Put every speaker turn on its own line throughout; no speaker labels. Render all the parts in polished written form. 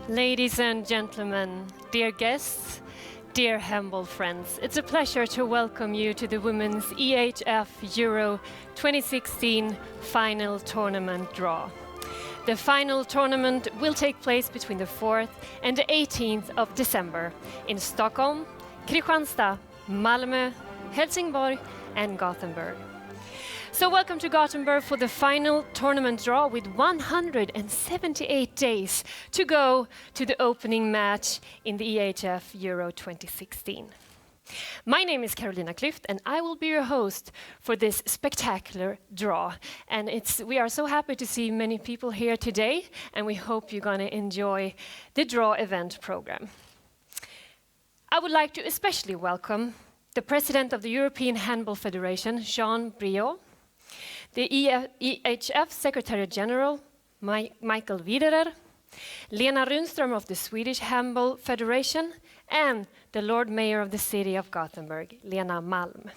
Ladies and gentlemen, dear guests, dear handball friends, it's a pleasure to welcome you to the Women's EHF Euro 2016 final tournament draw. The final tournament will take place between the 4th and the 18th of December in Stockholm, Kristianstad, Malmö, Helsingborg and Gothenburg. So welcome to Gothenburg for the final tournament draw with 178 days to go to the opening match in the EHF Euro 2016. My name is Carolina Klüft and I will be your host for this spectacular draw. And we are so happy to see many people here today and we hope you're going to enjoy the draw event program. I would like to especially welcome the President of the European Handball Federation, Jean Briot, the EHF Secretary General, Michael Widerer, Lena Runström of the Swedish Handball Federation, and the Lord Mayor of the City of Gothenburg, Lena Malm.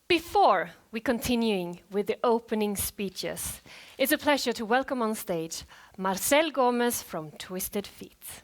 Before we continuing with the opening speeches, it's a pleasure to welcome on stage Marcel Gomez from Twisted Feet.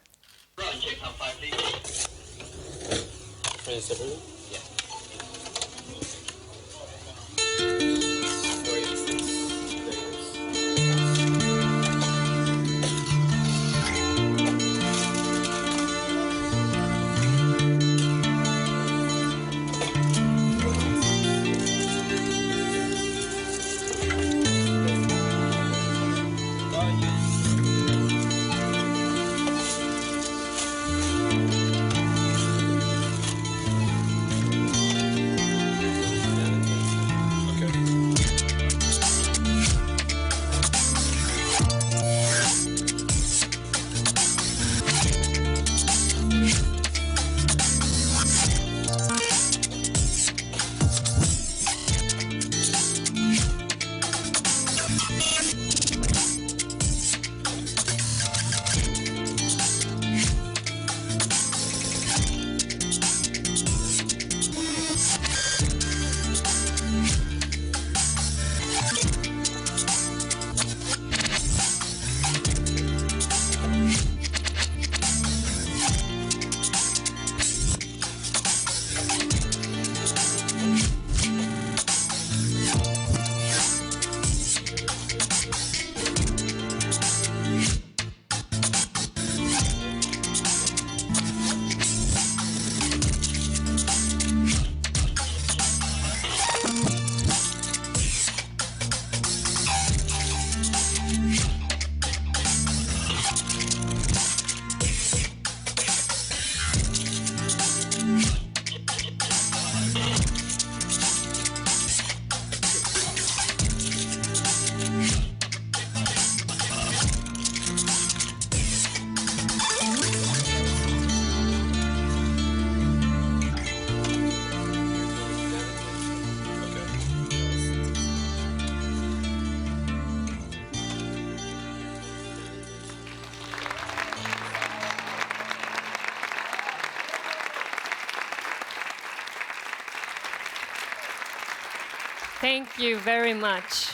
Thank you very much.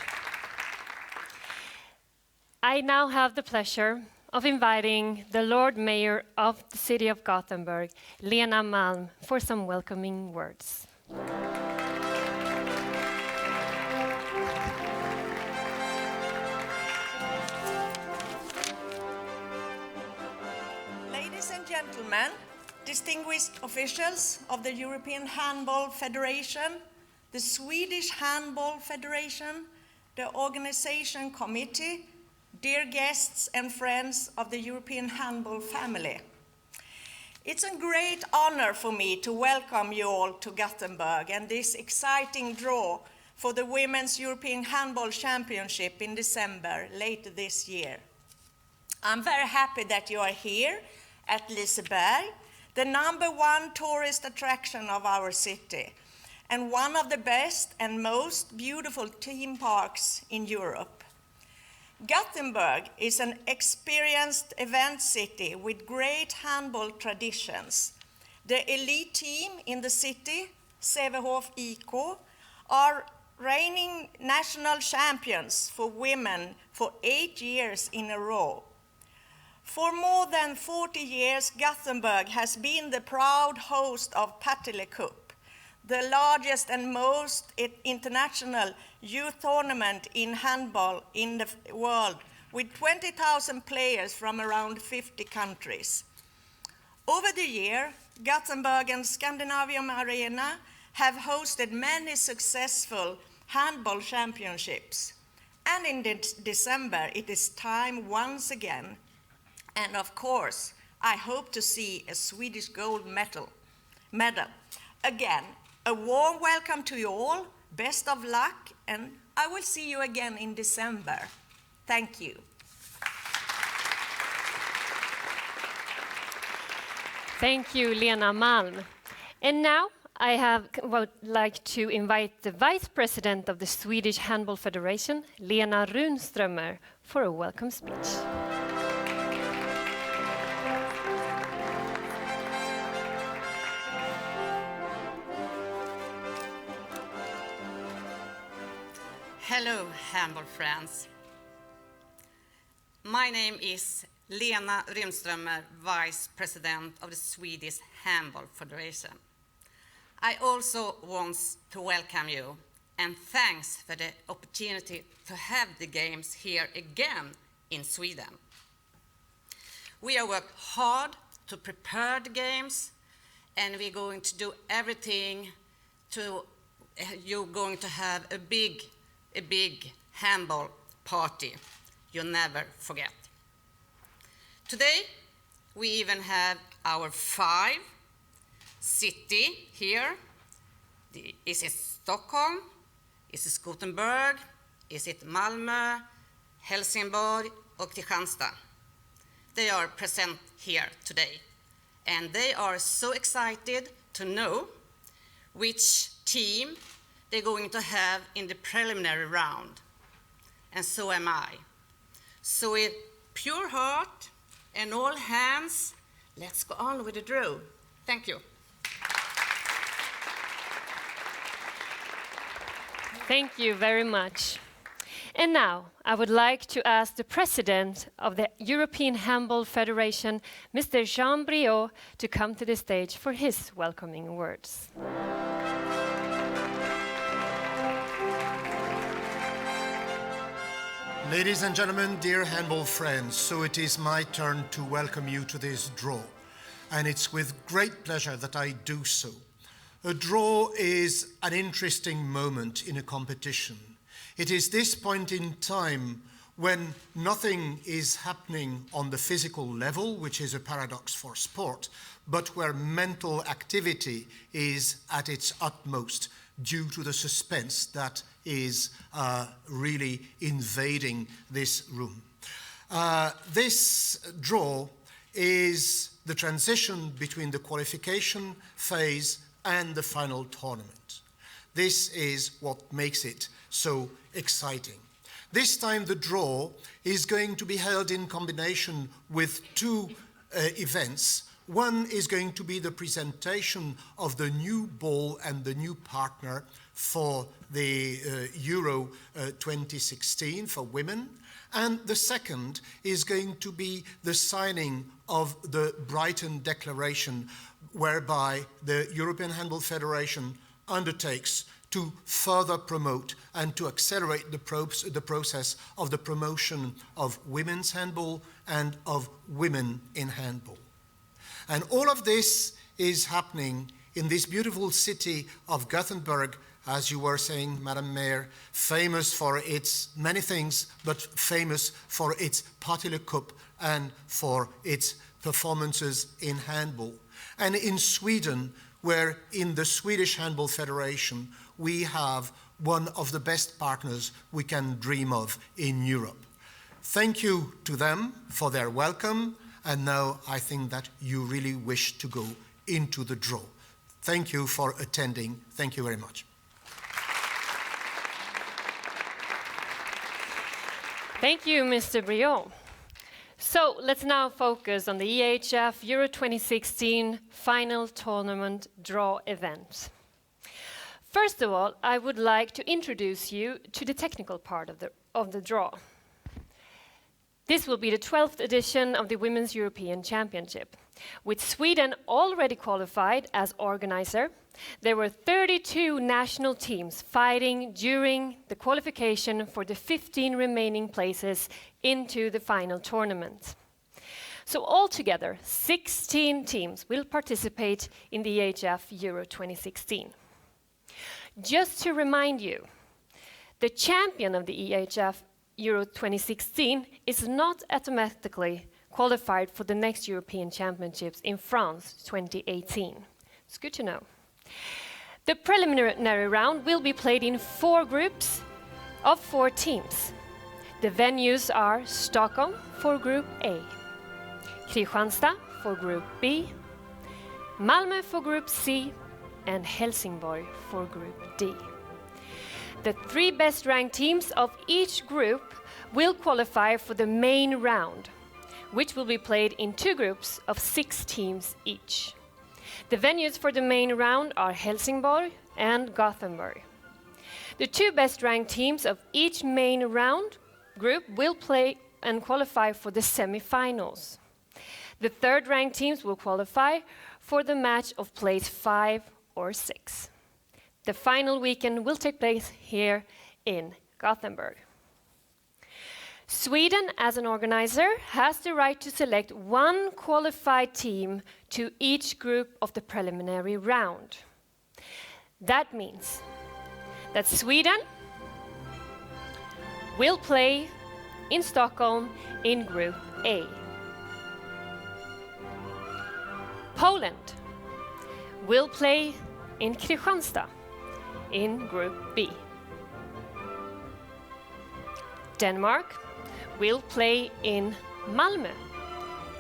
I now have the pleasure of inviting the Lord Mayor of the City of Gothenburg, Lena Malm, for some welcoming words.
Ladies and gentlemen, distinguished officials of the European Handball Federation, the Swedish Handball Federation, the Organization Committee, dear guests and friends of the European Handball family. It's a great honor for me to welcome you all to Gothenburg and this exciting draw for the Women's European Handball Championship in December later this year. I'm very happy that you are here at Liseberg, the #1 tourist attraction of our city, and one of the best and most beautiful theme parks in Europe. Gothenburg is an experienced event city with great handball traditions. The elite team in the city, Sävehof IK, are reigning national champions for women for 8 years in a row. For more than 40 years, Gothenburg has been the proud host of Partille Cup, the largest and most international youth tournament in handball in the world, with 20,000 players from around 50 countries. Over the year, Gothenburg and Scandinavium Arena have hosted many successful handball championships. And in December, it is time once again. And of course, I hope to see a Swedish gold medal. Again, a warm welcome to you all, best of luck, and I will see you again in December. Thank you.
Thank you, Lena Malm. And now I would like to invite the Vice President of the Swedish Handball Federation, Lena Runströmer, for a welcome speech.
Hello, handball friends. My name is Lena Runströmer, Vice President of the Swedish Handball Federation. I also want to welcome you and thanks for the opportunity to have the games here again in Sweden. We have worked hard to prepare the games, and we're going to do everything to you're going to have a big handball party you'll never forget. Today, we even have our 5 city here. Is it Stockholm? Is it Gothenburg? Is it Malmö, Helsingborg, or Kristianstad? They are present here today, and they are so excited to know which team they're going to have in the preliminary round, and so am I. So with pure heart and all hands, let's go on with the draw. Thank you.
Thank you very much. And now I would like to ask the President of the European Handball Federation, Mr. Jean Briot, to come to the stage for his welcoming words.
Ladies and gentlemen, dear handball friends, so it is my turn to welcome you to this draw, and it's with great pleasure that I do so. A draw is an interesting moment in a competition. It is this point in time when nothing is happening on the physical level, which is a paradox for sport, but where mental activity is at its utmost due to the suspense that is really invading this room. This draw is the transition between the qualification phase and the final tournament. This is what makes it so exciting. This time the draw is going to be held in combination with 2 events. One is going to be the presentation of the new ball and the new partner for the Euro 2016 for women. And the second is going to be the signing of the Brighton Declaration, whereby the European Handball Federation undertakes to further promote and to accelerate the process of the promotion of women's handball and of women in handball. And all of this is happening in this beautiful city of Gothenburg, as you were saying, Madam Mayor, famous for its many things, but famous for its Partille Cup and for its performances in handball. And in Sweden, where in the Swedish Handball Federation, we have one of the best partners we can dream of in Europe. Thank you to them for their welcome, and now I think that you really wish to go into the draw. Thank you for attending. Thank you very much.
Thank you, Mr. Briot. So let's now focus on the EHF Euro 2016 final tournament draw event. First of all, I would like to introduce you to the technical part of the draw. This will be the 12th edition of the Women's European Championship. With Sweden already qualified as organizer, there were 32 national teams fighting during the qualification for the 15 remaining places into the final tournament. So altogether, 16 teams will participate in the EHF Euro 2016. Just to remind you, the champion of the EHF Euro 2016 is not automatically qualified for the next European Championships in France 2018. It's good to know. The preliminary round will be played in 4 groups of 4 teams. The venues are Stockholm for Group A, Kristianstad for Group B, Malmö for Group C, and Helsingborg for Group D. The 3 best ranked teams of each group will qualify for the main round, which will be played in 2 groups of 6 teams each. The venues for the main round are Helsingborg and Gothenburg. The 2 best ranked teams of each main round group will play and qualify for the semi-finals. The 3rd ranked teams will qualify for the match of place 5 or 6. The final weekend will take place here in Gothenburg. Sweden, as an organizer, has the right to select 1 qualified team to each group of the preliminary round. That means that Sweden will play in Stockholm in Group A. Poland will play in Kristianstad in Group B. Denmark will play in Malmö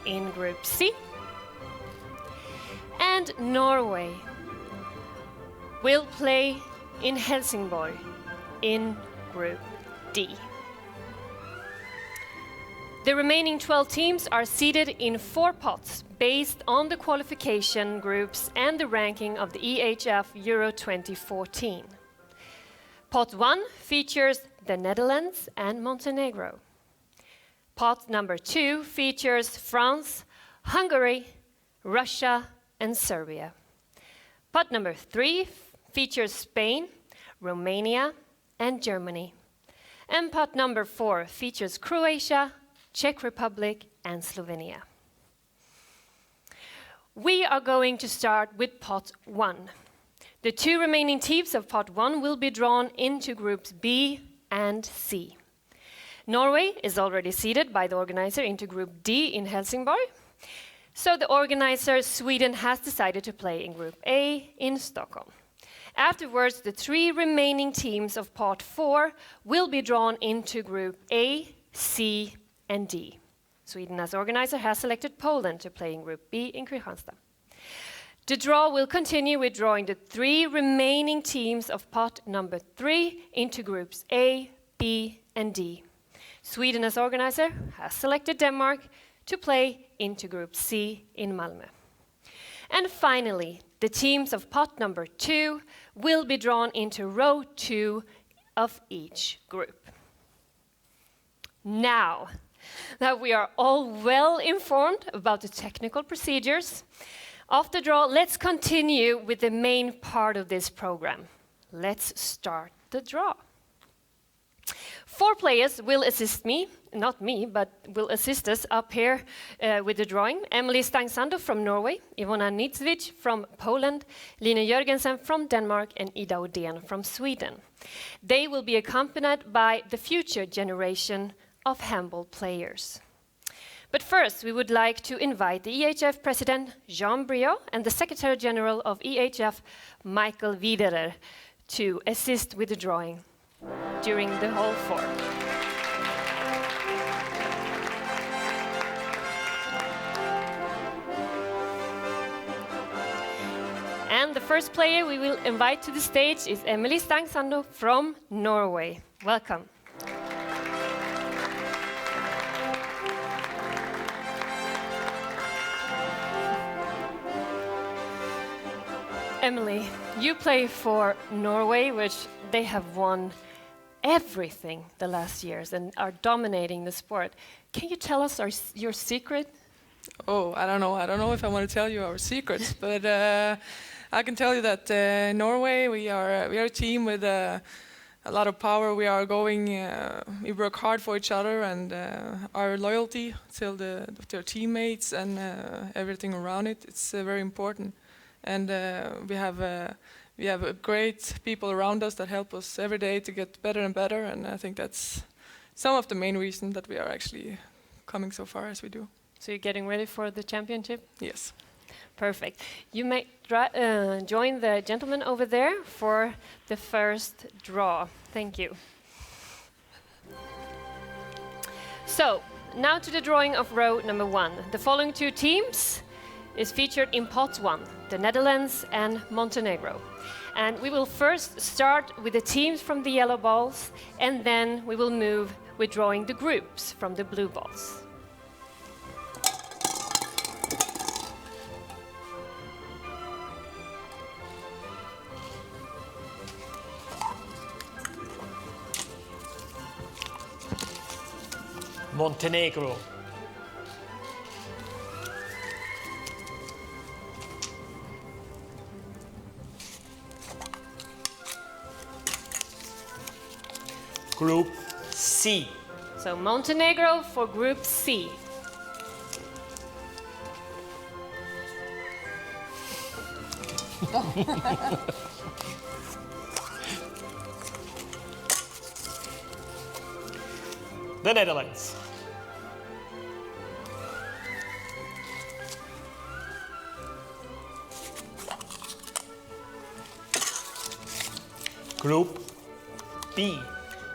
in Group C. And Norway will play in Helsingborg in Group D. The remaining 12 teams are seated in 4 pots based on the qualification groups and the ranking of the EHF Euro 2014. Pot 1 features the Netherlands and Montenegro. Pot number 2 features France, Hungary, Russia, and Serbia. Pot number 3 features Spain, Romania, and Germany. And pot number 4 features Croatia, Czech Republic, and Slovenia. We are going to start with pot 1. The 2 remaining teams of pot 1 will be drawn into groups B and C. Norway is already seeded by the organizer into Group D in Helsingborg. So the organizer, Sweden, has decided to play in Group A in Stockholm. Afterwards, the 3 remaining teams of Part 4 will be drawn into Group A, C, and D. Sweden, as organizer, has selected Poland to play in Group B in Kristianstad. The draw will continue with drawing the 3 remaining teams of Pot number 3 into Groups A, B, and D. Sweden, as organizer, has selected Denmark to play into Group C in Malmö. And finally, the teams of pot number 2 will be drawn into row 2 of each group. Now that we are all well informed about the technical procedures of the draw, let's continue with the main part of this program. Let's start the draw. 4 players will assist me, not me, but will assist us up here with the drawing. Emily Stangsando from Norway, Ivona Nitzvic from Poland, Line Jørgensen from Denmark, and Ida Odén from Sweden. They will be accompanied by the future generation of handball players. But first, we would like to invite the EHF President, Jean Briot, and the Secretary General of EHF, Michael Widerer, to assist with the drawing during the whole 4. And the first player we will invite to the stage is Emily Stangsando from Norway. Welcome. Emily, you play for Norway, which they have won everything the last years and are dominating the sport. Can you tell us your secret?
Oh, I don't know. I don't know if I want to tell you our secrets, but I can tell you that in Norway we are a team with a lot of power. We are going. We work hard for each other, and our loyalty to our teammates and everything around it. It's very important, and we have great people around us that help us every day to get better and better. And I think that's some of the main reason that we are actually coming so far as we do.
So you're getting ready for the championship?
Yes.
Perfect. You may join the gentleman over there for the first draw. Thank you. So, now to the drawing of row number 1. The following 2 teams is featured in pot 1, the Netherlands and Montenegro. And we will first start with the teams from the yellow balls, and then we will move with drawing the groups from the blue balls.
Montenegro. Group C.
So Montenegro for Group C.
The Netherlands. Group B.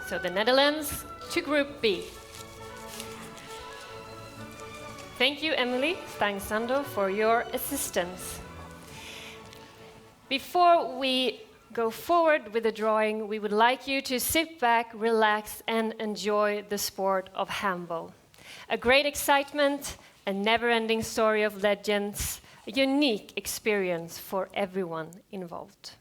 So the Netherlands to Group B. Thank you, Emily Stangsando, for your assistance. Before we go forward with the drawing, we would like you to sit back, relax, and enjoy the sport of handball. A great excitement, a never-ending story of legends, a unique experience for everyone involved.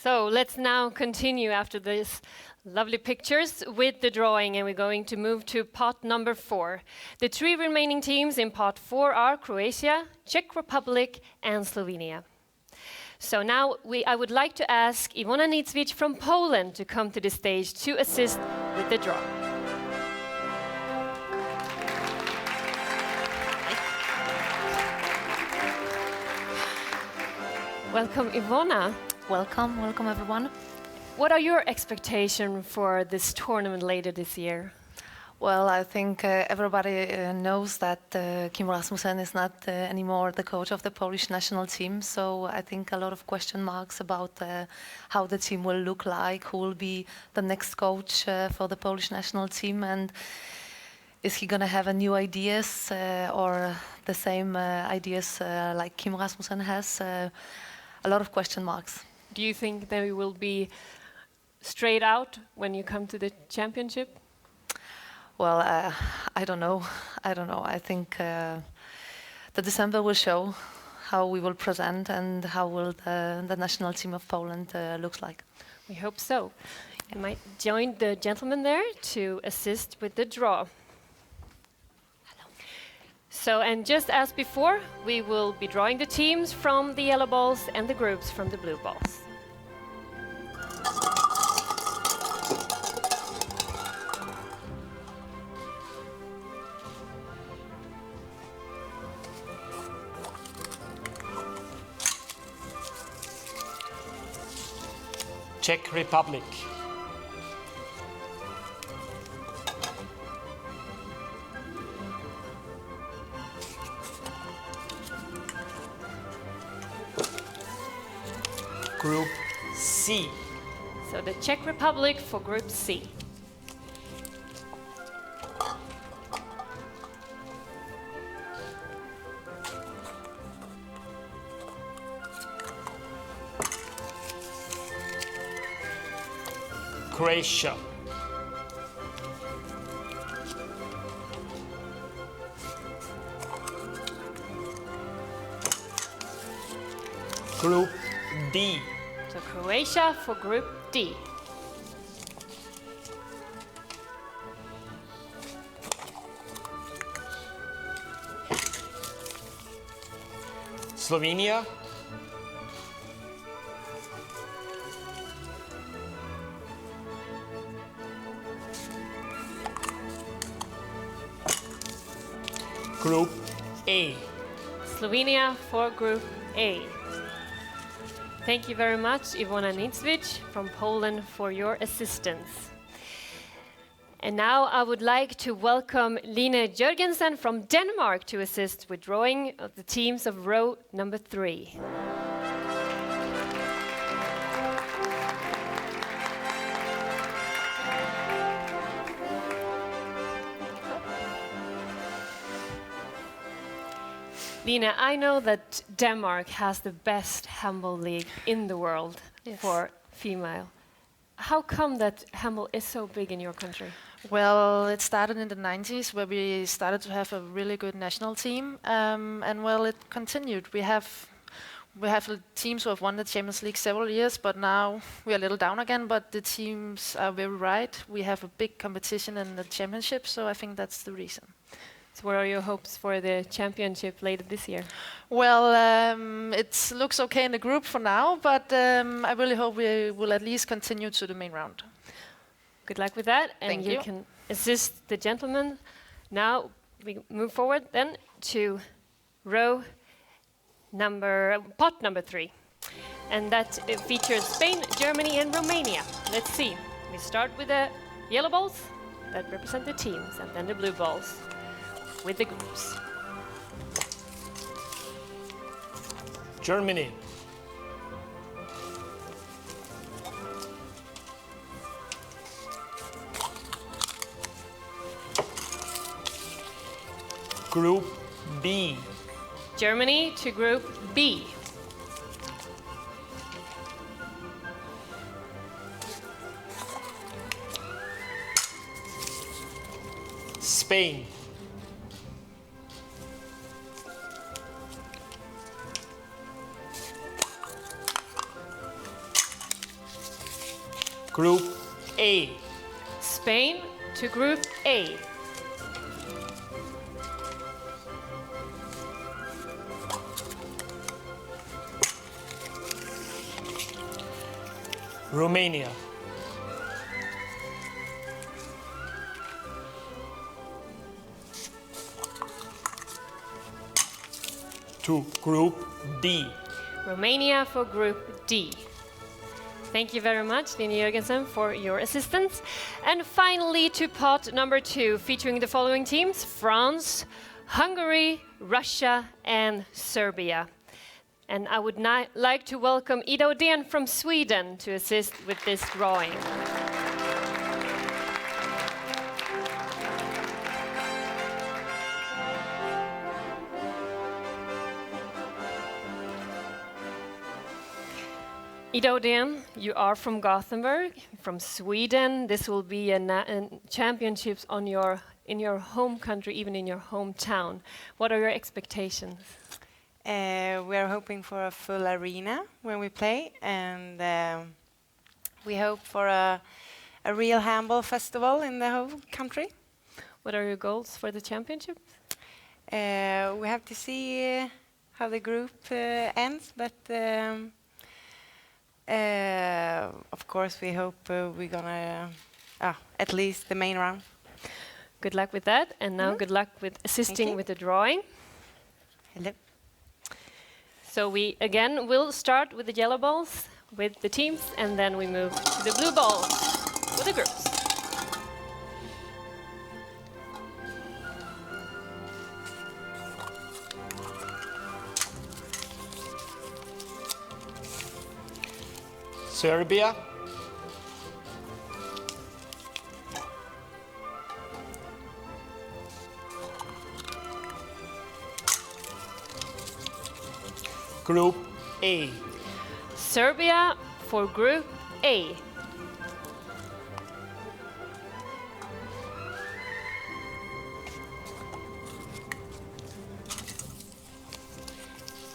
So let's now continue after these lovely pictures with the drawing, and we're going to move to pot number 4. The 3 remaining teams in pot 4 are Croatia, Czech Republic, and Slovenia. So now I would like to ask Iwona Nitzwicz from Poland to come to the stage to assist with the draw. Welcome, Iwona.
Welcome, welcome everyone.
What are your expectations for this tournament later this year?
Well, I think everybody knows that Kim Rasmussen is not anymore the coach of the Polish national team. So I think a lot of question marks about how the team will look like, who will be the next coach for the Polish national team, and is he going to have new ideas or the same ideas like Kim Rasmussen has? A lot of question marks.
Do you think they will be straight out when you come to the championship?
Well, I don't know. I think the December will show how we will present and how will the national team of Poland looks like.
We hope so. You might join the gentleman there to assist with the draw. So, and just as before, we will be drawing the teams from the yellow balls and the groups from the blue balls.
Czech Republic. Group C.
So the Czech Republic for Group C.
Croatia. Group D.
So Croatia for Group D.
Slovenia. Group A.
Slovenia for Group A. Thank you very much, Ivona Nicvic from Poland, for your assistance. And now I would like to welcome Line Jørgensen from Denmark to assist with drawing of the teams of row number 3. Line, I know that Denmark has the best handball league in the world for female. How come that handball is so big in your country?
Well, it started in the 90s where we started to have a really good national team, and well, it continued. We have teams who have won the Champions League several years, but now we are a little down again, but the teams are very right. We have a big competition in the championship, so I think that's the reason.
So what are your hopes for the championship later this year?
Well, it looks okay in the group for now, but I really hope we will at least continue to the main round.
Good luck with that, and
Thank
you
you.
can assist the gentleman. Now we move forward then to pot number 3, and that features Spain, Germany, and Romania. Let's see. We start with the yellow balls that represent the teams, and then the blue balls with the groups.
Germany. Group B.
Germany to Group B.
Spain. Group A.
Spain to Group A.
Romania. To Group D.
Romania for Group D. Thank you very much, Lina Jørgensen, for your assistance. And finally, to pot number 2, featuring the following teams: France, Hungary, Russia, and Serbia. And I would like to welcome Ida Odén from Sweden to assist with this drawing. Ida Odén, you are from Gothenburg, from Sweden. This will be a championships in your home country, even in your hometown. What are your expectations?
We are hoping for a full arena when we play, and we hope for a real handball festival in the whole country.
What are your goals for the championship?
We have to see how the group ends, but of course we hope we're gonna at least the main round.
Good luck with that, and now good luck with assisting with the drawing.
Hello.
So we again will start with the yellow balls with the teams, and then we move to the blue balls with the groups.
Serbia, Group A.
Serbia for Group A.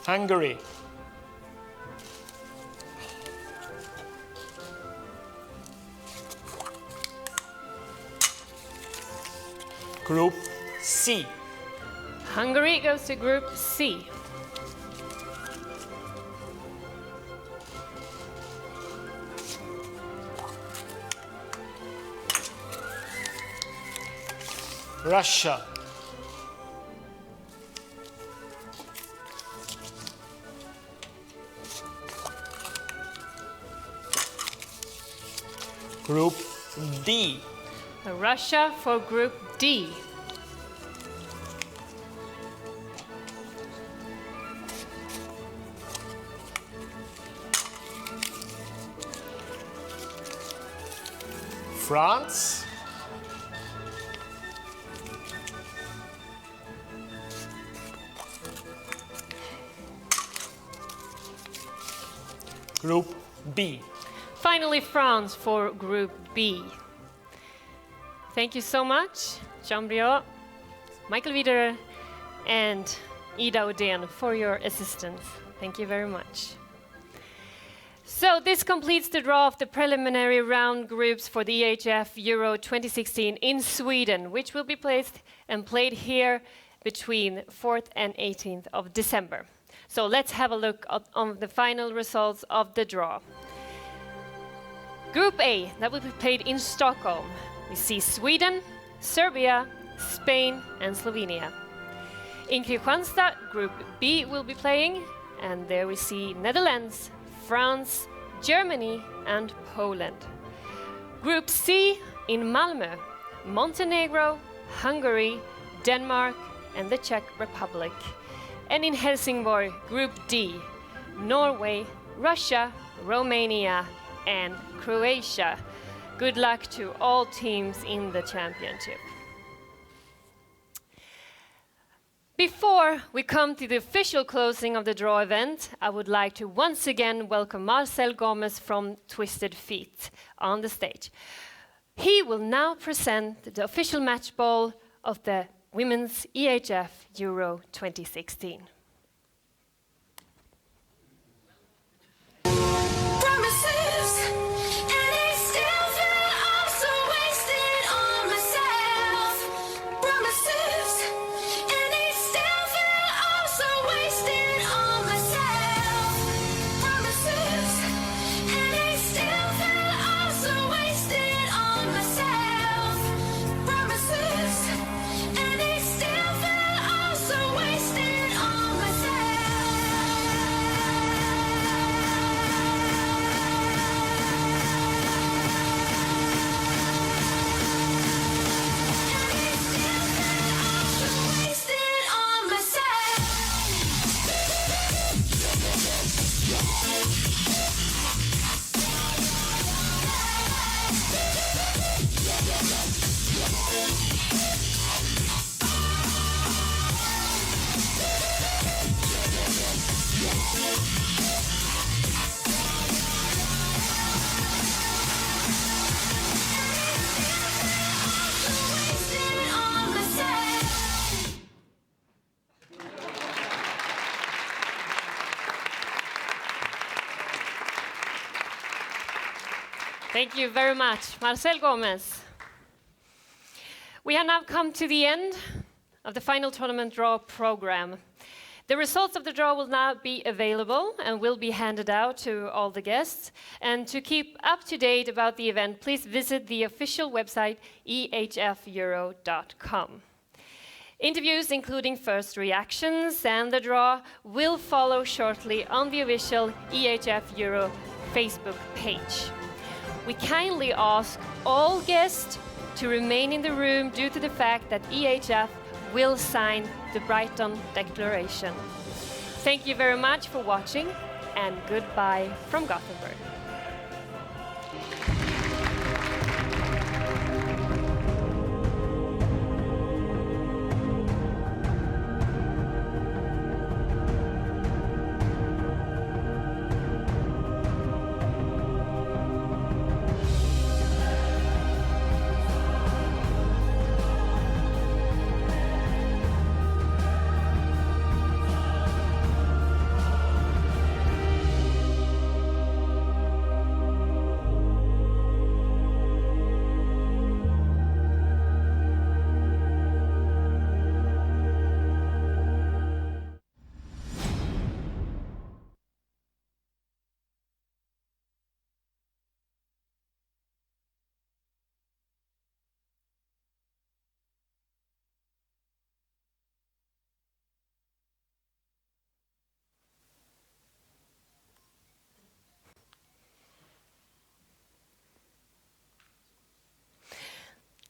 Hungary, Group C.
Hungary goes to Group C.
Russia, Group D.
Russia for Group D.
France, Group B.
Finally, France for Group B. Thank you so much, Jean Briot, Michael Wiederer, and Ida Odén for your assistance. Thank you very much. So this completes the draw of the preliminary round groups for the EHF Euro 2016 in Sweden, which will be placed and played here between 4th and 18th of December. So let's have a look on the final results of the draw. Group A, that will be played in Stockholm. We see Sweden, Serbia, Spain, and Slovenia. In Kristianstad, Group B will be playing, and there we see Netherlands, France, Germany, and Poland. Group C in Malmö, Montenegro, Hungary, Denmark, and the Czech Republic. And in Helsingborg, Group D, Norway, Russia, Romania, and Croatia. Good luck to all teams in the championship. Before we come to the official closing of the draw event, I would like to once again welcome Marcel Gomez from Twisted Feet on the stage. He will now present the official match ball of the Women's EHF Euro 2016. Thank you very much, Marcel Gomez. We have now come to the end of the final tournament draw program. The results of the draw will now be available and will be handed out to all the guests. And to keep up to date about the event, please visit the official website ehfeuro.com. Interviews, including first reactions and the draw, will follow shortly on the official EHF Euro Facebook page. We kindly ask all guests to remain in the room due to the fact that EHF will sign the Brighton Declaration. Thank you very much for watching, and goodbye from Gothenburg.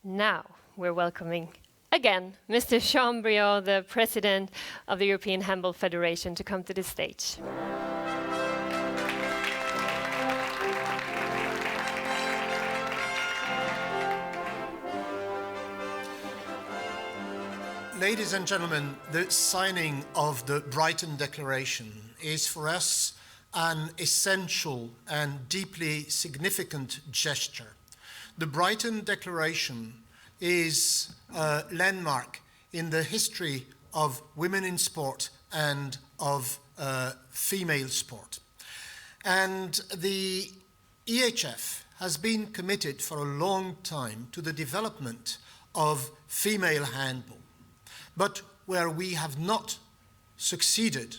Now we're welcoming again Mr. Chambrio, the President of the European Handball Federation, to come to the stage.
Ladies and gentlemen, the signing of the Brighton Declaration is for us an essential and deeply significant gesture. The Brighton Declaration is a landmark in the history of women in sport and of female sport. And the EHF has been committed for a long time to the development of female handball. But where we have not succeeded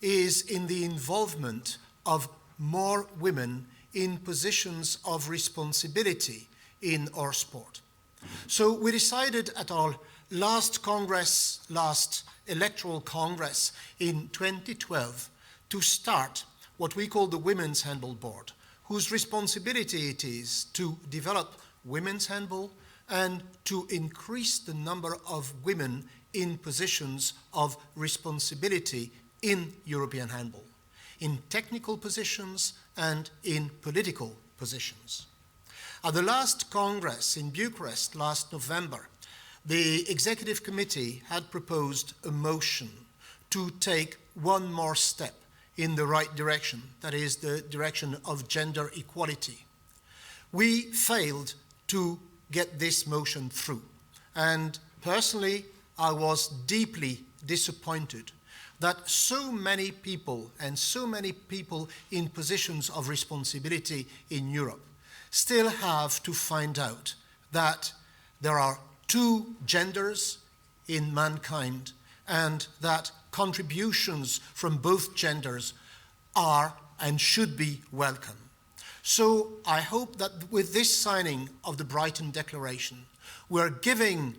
is in the involvement of more women in positions of responsibility in our sport. So we decided at our last electoral congress in 2012 to start what we call the Women's Handball Board, whose responsibility it is to develop women's handball and to increase the number of women in positions of responsibility in European handball, in technical positions and in political positions. At the last Congress in Bucharest last November, the Executive Committee had proposed a motion to take one more step in the right direction, that is the direction of gender equality. We failed to get this motion through, and personally I was deeply disappointed that so many people in positions of responsibility in Europe still have to find out that there are two genders in mankind and that contributions from both genders are and should be welcome. So I hope that with this signing of the Brighton Declaration, we're giving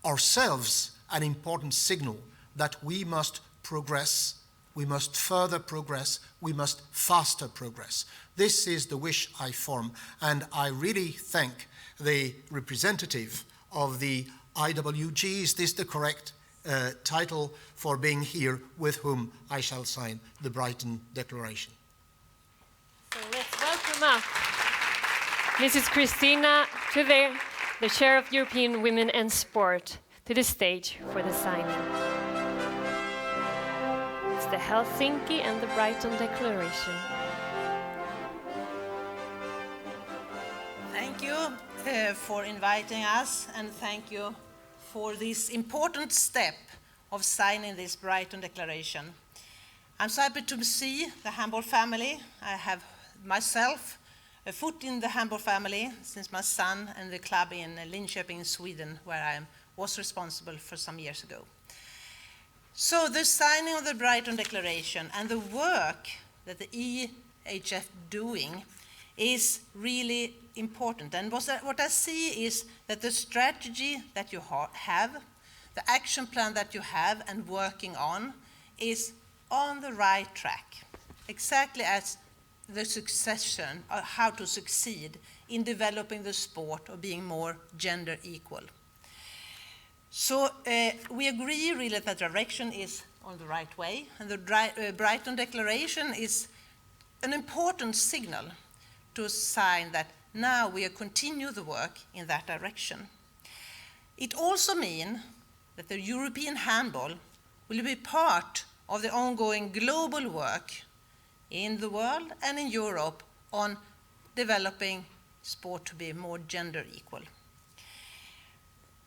ourselves an important signal that we must progress, we must further progress, we must faster progress. This is the wish I form, and I really thank the representative of the IWG, is this the correct title, for being here, with whom I shall sign the Brighton Declaration.
So let's welcome up Mrs. Christina Tuver, the Chair of European Women and Sport, to the stage for the signing. It's the Helsinki and the Brighton Declaration.
Thank you for inviting us, and thank you for this important step of signing this Brighton Declaration. I'm so happy to see the handball family. I have myself a foot in the handball family since my son and the club in Linköping in Sweden, where I was responsible for some years ago. So the signing of the Brighton Declaration and the work that the EHF doing is really important. And what I see is that the strategy that you have, the action plan that you have and working on is on the right track, exactly as the succession, or how to succeed in developing the sport of being more gender equal. So we agree really that the direction is on the right way, and the Brighton Declaration is an important signal to sign that now we continue the work in that direction. It also means that the European handball will be part of the ongoing global work in the world and in Europe on developing sport to be more gender equal.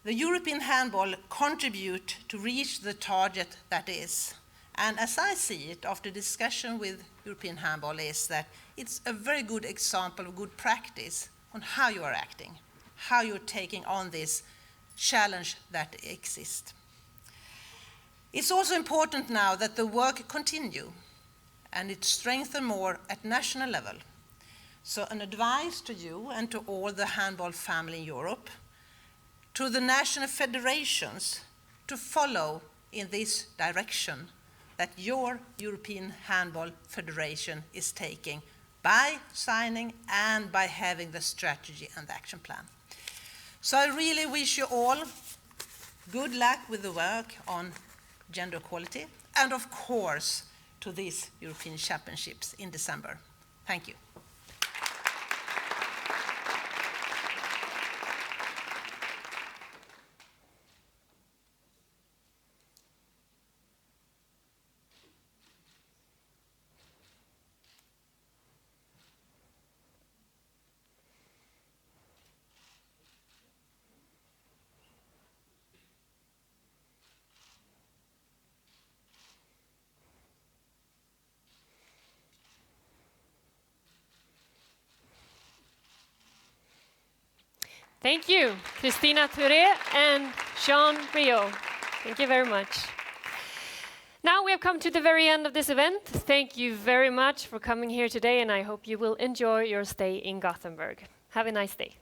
The European handball contribute to reach the target that is, and as I see it after discussion with European handball, is that it's a very good example of good practice on how you are acting, how you're taking on this challenge that exists. It's also important now that the work continue and it strengthen more at national level. So an advice to you and to all the handball family in Europe, to the national federations to follow in this direction that your European Handball Federation is taking by signing and by having the strategy and the action plan. So I really wish you all good luck with the work on gender equality and of course to these European Championships in December. Thank you.
Thank you, Christina Touré and Jean Rio. Thank you very much. Now we have come to the very end of this event. Thank you very much for coming here today, and I hope you will enjoy your stay in Gothenburg. Have a nice day.